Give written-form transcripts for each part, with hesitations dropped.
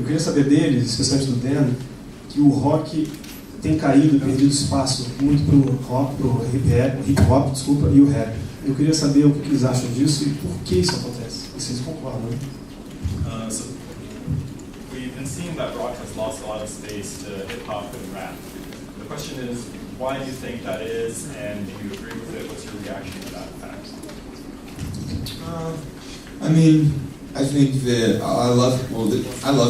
Eu queria saber dele, especialmente do Dan, que o rock tem caído e perdido espaço muito pro rock, pro hip hop, desculpa, e o rap. Eu queria saber o que eles acham disso e por que isso acontece. E vocês concordam, né? So we've been seeing that rock has lost a lot of space to hip hop and rap. The question is, why do you think that is, and do you agree with it? What's your reaction to that fact? I mean, I think that I love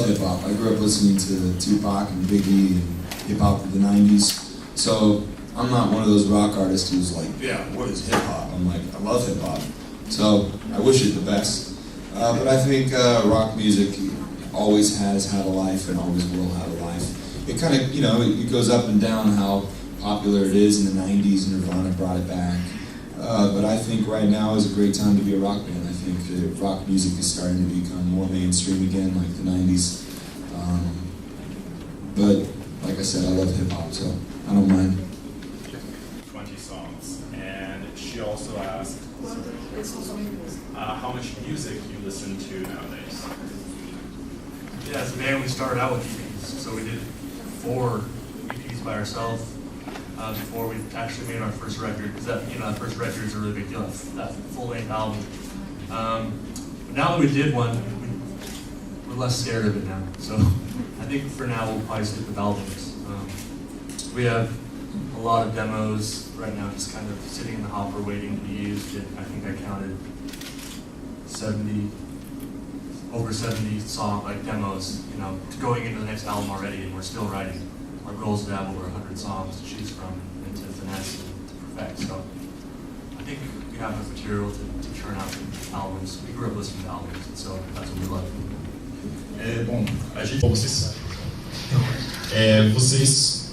hip hop. I grew up listening to Tupac and Biggie and hip hop of the '90s. So I'm not one of those rock artists who's like, yeah, what is hip hop? I'm like, I love hip hop. So I wish it the best. But I think rock music always has had a life and always will have a life. It kind of, it goes up and down how popular it is. In the '90s, Nirvana brought it back. But I think right now is a great time to be a rock band. I think that rock music is starting to become more mainstream again, like the '90s. But like I said, I love hip hop, so I don't mind. 20 songs, and she also asked how much music you listen to nowadays. Yeah, as a band, we started out with EPs, so we did 4 EPs by ourselves before we actually made our first record. Because that first record is a really big deal. That full-length album. But now that we did one, we're less scared of it now. So I think for now we'll probably stick with albums. We have a lot of demos right now, just kind of sitting in the hopper waiting to be used. And I think I counted over 70 song demos, going into the next album already, and we're still writing. Our goal is to have over 100 songs to choose from and to finesse and to perfect. So I think we have enough material to churn out albums. We grew up listening to albums, and so that's what we love. Bom, vocês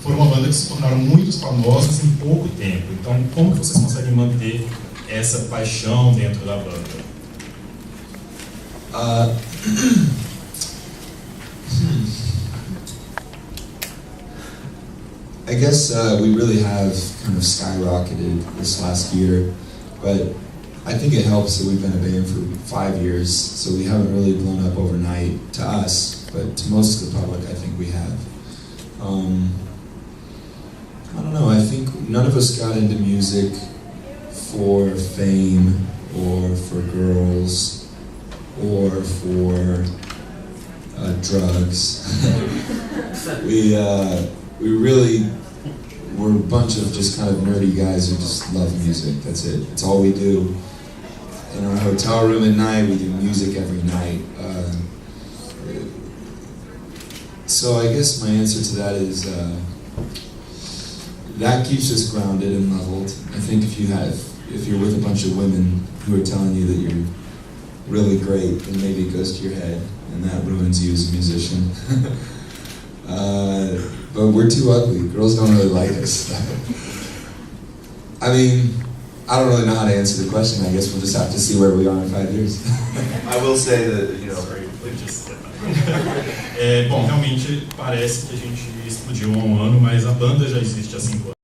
foram uma banda que se tornaram muito famosas em pouco tempo. Então, como que vocês conseguem manter essa paixão dentro da banda? I guess we really have kind of skyrocketed this last year, but I think it helps that we've been a band for 5 years, so we haven't really blown up overnight to us, but to most of the public I think we have. I don't know, I think none of us got into music for fame or for girls or for drugs. We really were a bunch of just kind of nerdy guys who just love music. That's it. It's all we do. In our hotel room at night, we do music every night. So I guess my answer to that is that keeps us grounded and leveled. I think if you're with a bunch of women who are telling you that you're really great, then maybe it goes to your head, and that ruins you as a musician. But we're too ugly. Girls don't really like us. I mean, I don't really know how to answer the question. I guess we'll just have to see where we are in 5 years. I will say that, Bom, realmente parece que a gente explodiu há um ano, mas a banda já existe há 5 anos.